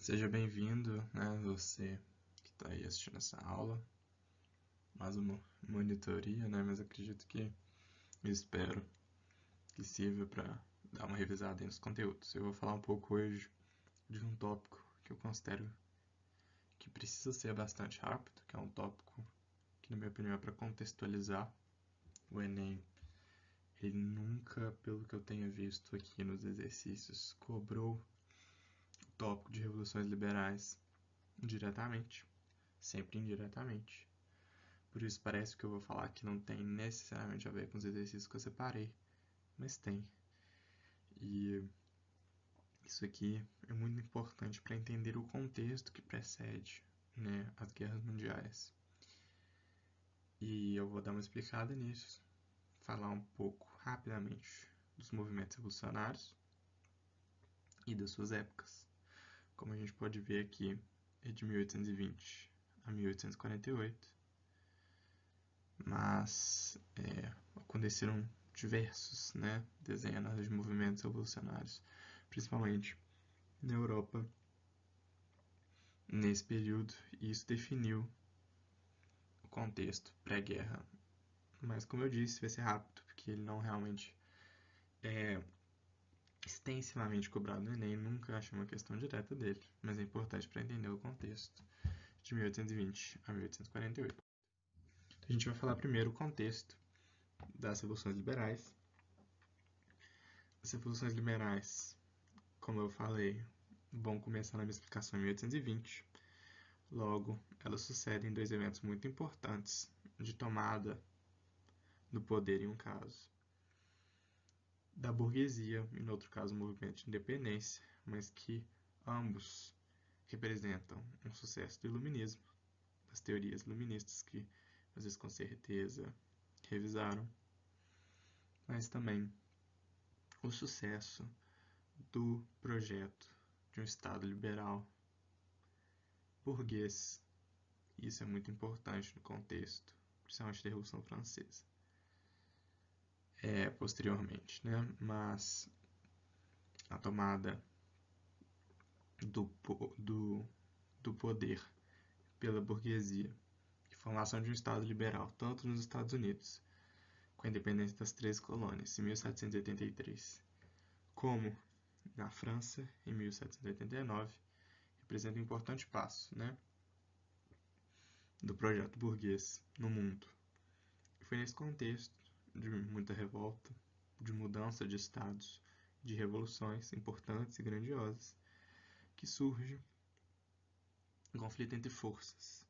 Seja bem-vindo, né, você que está aí assistindo essa aula, mais uma monitoria, né, mas acredito que, espero que sirva para dar uma revisada aí nos conteúdos. Eu vou falar um pouco hoje de um tópico que eu considero que precisa ser bastante rápido, que é um tópico que, na minha opinião, é para contextualizar. O Enem, ele nunca, pelo que eu tenha visto aqui nos exercícios, cobrou o tópico de revoluções liberais diretamente, sempre indiretamente. Por isso parece que eu vou falar que não tem necessariamente a ver com os exercícios que eu separei, mas tem. E isso aqui é muito importante para entender o contexto que precede, né, as guerras mundiais. E eu vou dar uma explicada nisso, falar um pouco rapidamente dos movimentos revolucionários e das suas épocas. Como a gente pode ver aqui, é de 1820 a 1848, mas aconteceram diversos, né, dezenas de movimentos revolucionários, principalmente na Europa nesse período, e isso definiu o contexto pré-guerra. Mas, como eu disse, vai ser rápido, porque ele não realmente é extensivamente cobrado no Enem, nunca achei uma questão direta dele, mas é importante para entender o contexto de 1820 a 1848. Então, a gente vai falar primeiro o contexto das revoluções liberais. As revoluções liberais, como eu falei, vão começar na minha explicação em 1820. Logo, elas sucedem dois eventos muito importantes de tomada do poder em um caso, da burguesia e no outro caso o movimento de independência, mas que ambos representam um sucesso do iluminismo, das teorias iluministas que vocês com certeza revisaram, mas também o sucesso do projeto de um Estado liberal burguês. Isso é muito importante no contexto, principalmente da Revolução Francesa. Posteriormente, né? Mas a tomada do poder pela burguesia e formação de um Estado liberal, tanto nos Estados Unidos, com a independência das 13 colônias, em 1783, como na França, em 1789, representa um importante passo, né, do projeto burguês no mundo. E foi nesse contexto de muita revolta, de mudança de estados, de revoluções importantes e grandiosas, que surge um conflito entre forças.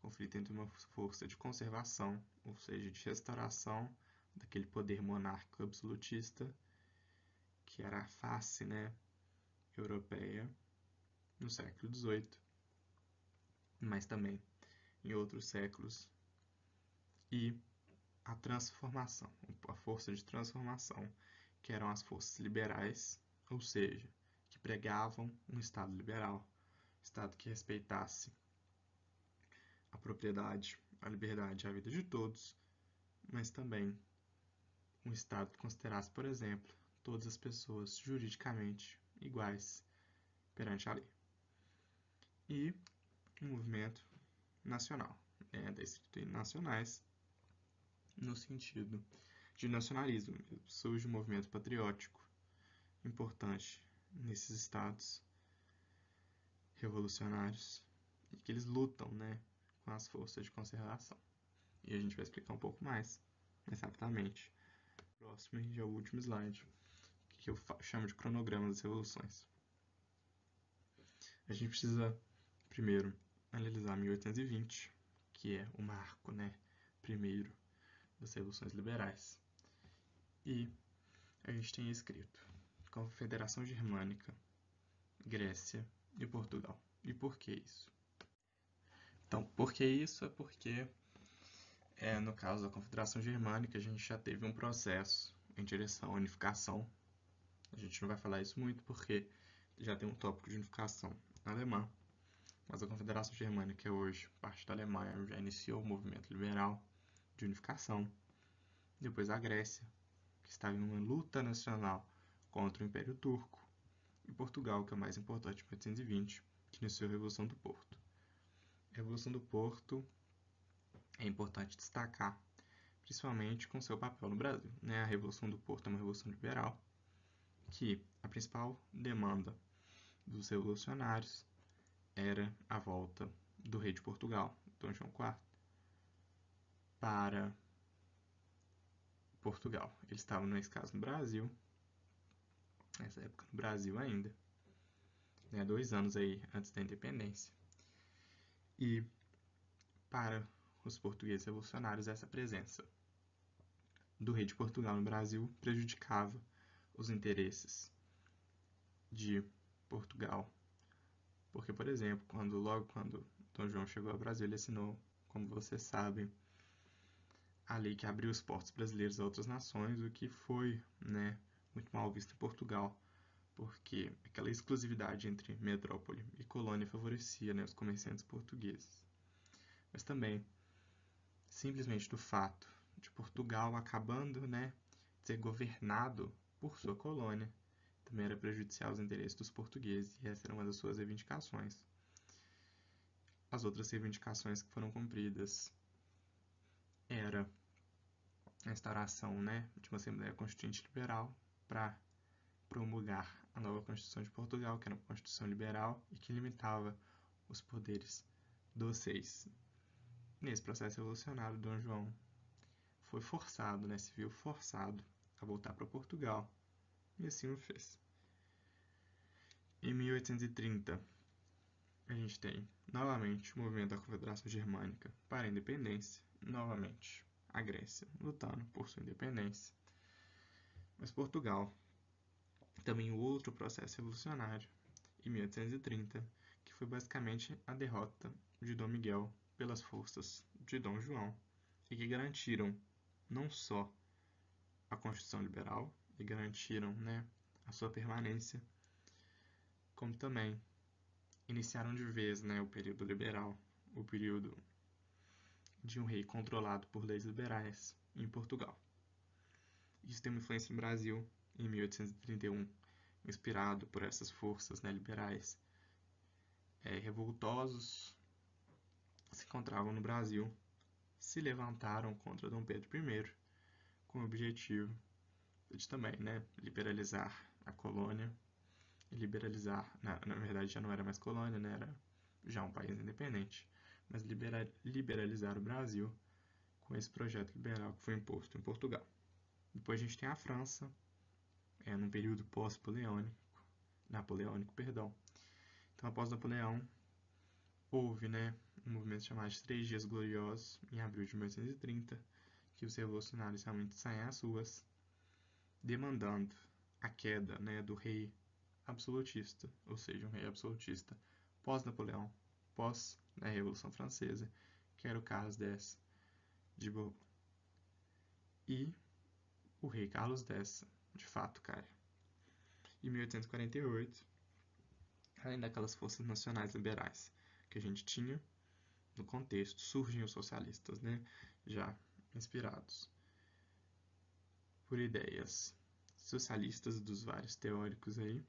Conflito entre uma força de conservação, ou seja, de restauração daquele poder monárquico absolutista, que era a face, né, europeia no século XVIII, mas também em outros séculos, e a transformação, a força de transformação, que eram as forças liberais, ou seja, que pregavam um Estado liberal, Estado que respeitasse a propriedade, a liberdade e a vida de todos, mas também um Estado que considerasse, por exemplo, todas as pessoas juridicamente iguais perante a lei. E um movimento nacional, da escrita em nacionais, no sentido de nacionalismo. Surge um movimento patriótico importante nesses estados revolucionários e que eles lutam, né, com as forças de conservação. E a gente vai explicar um pouco mais rapidamente. Próximo e já o último slide, que eu chamo de cronograma das revoluções. A gente precisa primeiro analisar 1820, que é o marco, né, primeiro das revoluções liberais. E a gente tem escrito Confederação Germânica, Grécia e Portugal. E por que isso? Então, por que isso? É porque, no caso da Confederação Germânica, a gente já teve um processo em direção à unificação. A gente não vai falar isso muito porque já tem um tópico de unificação alemã. Mas a Confederação Germânica, que é hoje parte da Alemanha, já iniciou o movimento liberal de unificação. Depois a Grécia, que estava em uma luta nacional contra o Império Turco. E Portugal, que é o mais importante, 1820, que iniciou a Revolução do Porto. A Revolução do Porto é importante destacar, principalmente com seu papel no Brasil. A Revolução do Porto é uma revolução liberal, que a principal demanda dos revolucionários era a volta do rei de Portugal, Dom João IV, para Portugal. Eles estavam, nesse caso, no Brasil, nessa época no Brasil ainda, 2 anos aí antes da independência. E para os portugueses revolucionários, essa presença do rei de Portugal no Brasil prejudicava os interesses de Portugal. Porque, por exemplo, logo quando Dom João chegou ao Brasil, ele assinou, como vocês sabem, a lei que abriu os portos brasileiros a outras nações, o que foi muito mal visto em Portugal, porque aquela exclusividade entre metrópole e colônia favorecia os comerciantes portugueses. Mas também, simplesmente do fato de Portugal acabando de ser governado por sua colônia, também era prejudicial aos interesses dos portugueses, e essa era uma das suas reivindicações. As outras reivindicações que foram cumpridas era a instauração de uma Assembleia Constituinte Liberal para promulgar a nova Constituição de Portugal, que era uma Constituição liberal e que limitava os poderes dos reis. Nesse processo revolucionário, Dom João foi forçado, se viu forçado a voltar para Portugal, e assim o fez. Em 1830, a gente tem novamente o movimento da Confederação Germânica para a independência, novamente a Grécia lutando por sua independência. Mas Portugal, também o outro processo revolucionário, em 1830, que foi basicamente a derrota de Dom Miguel pelas forças de Dom João, e que garantiram não só a Constituição Liberal, e garantiram a sua permanência, como também iniciaram de vez o período liberal, o período de um rei controlado por leis liberais em Portugal. Isso tem uma influência no Brasil em 1831, inspirado por essas forças liberais. Revoltosos se encontravam no Brasil, se levantaram contra Dom Pedro I, com o objetivo de também liberalizar a colônia, e liberalizar, na verdade já não era mais colônia, era já um país independente, mas liberalizar o Brasil com esse projeto liberal que foi imposto em Portugal. Depois a gente tem a França, num período napoleônico. Então, após Napoleão, houve um movimento chamado de 3 Dias Gloriosos, em abril de 1830, que os revolucionários realmente saem às ruas, demandando a queda do rei absolutista, ou seja, um rei absolutista pós-Napoleão, pós a Revolução Francesa, que era o Carlos X de Bourbon. E o rei Carlos X, de fato, cai. Em 1848, além daquelas forças nacionais liberais que a gente tinha no contexto, surgem os socialistas, já inspirados por ideias socialistas dos vários teóricos aí.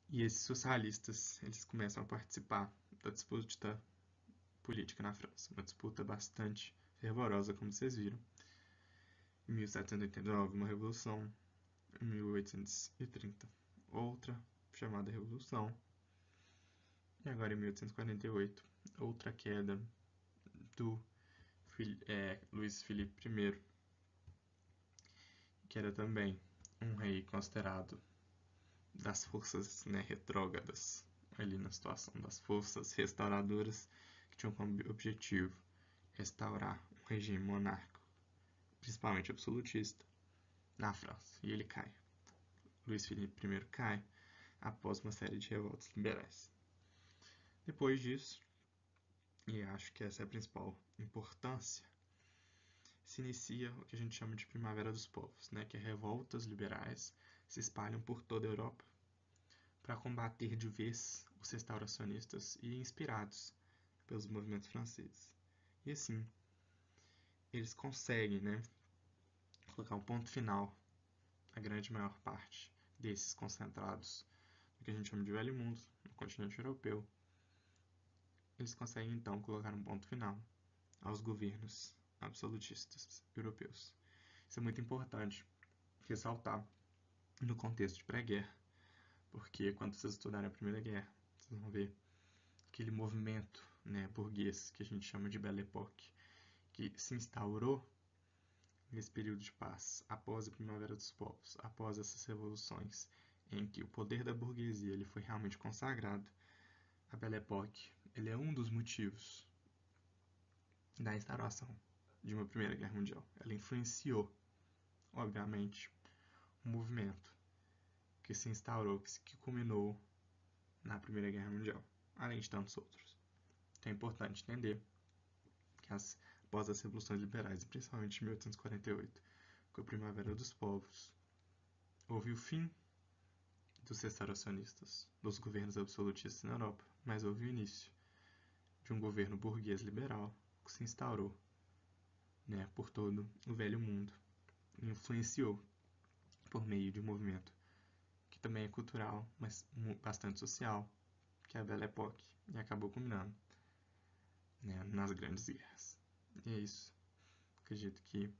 E esses socialistas, eles começam a participar da disputa política na França, uma disputa bastante fervorosa, como vocês viram. Em 1789, uma revolução. Em 1830, outra chamada Revolução. E agora em 1848, outra queda do Luís Filipe I, que era também um rei considerado das forças retrógradas, ali na situação das forças restauradoras, que tinham como objetivo restaurar um regime monárquico, principalmente absolutista, na França. E ele cai. Luís Filipe I cai após uma série de revoltas liberais. Depois disso, e acho que essa é a principal importância, se inicia o que a gente chama de Primavera dos Povos, que é revoltas liberais se espalham por toda a Europa para combater de vez os restauracionistas e inspirados pelos movimentos franceses. E assim, eles conseguem colocar um ponto final à grande maior parte desses concentrados no que a gente chama de Velho Mundo, no continente europeu, eles conseguem então colocar um ponto final aos governos absolutistas europeus. Isso é muito importante ressaltar no contexto de pré-guerra, porque quando vocês estudarem a Primeira Guerra, vocês vão ver aquele movimento, né, burguês que a gente chama de Belle Époque, que se instaurou nesse período de paz, após a Primavera dos Povos, após essas revoluções, em que o poder da burguesia ele foi realmente consagrado. A Belle Époque ele é um dos motivos da instauração de uma Primeira Guerra Mundial. Ela influenciou, obviamente, um movimento que se instaurou, que culminou na Primeira Guerra Mundial, além de tantos outros. Então é importante entender que após as revoluções liberais, principalmente em 1848, com a Primavera dos Povos, houve o fim dos restauracionistas, dos governos absolutistas na Europa, mas houve o início de um governo burguês liberal que se instaurou, né, por todo o velho mundo e influenciou por meio de um movimento que também é cultural, mas bastante social, que é a Belle Époque, e acabou culminando, né, nas grandes guerras. E é isso. Acredito que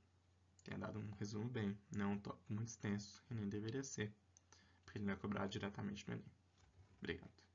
tenha dado um resumo bem, não um tópico muito extenso, e nem deveria ser, porque ele não é cobrado diretamente no Enem. Obrigado.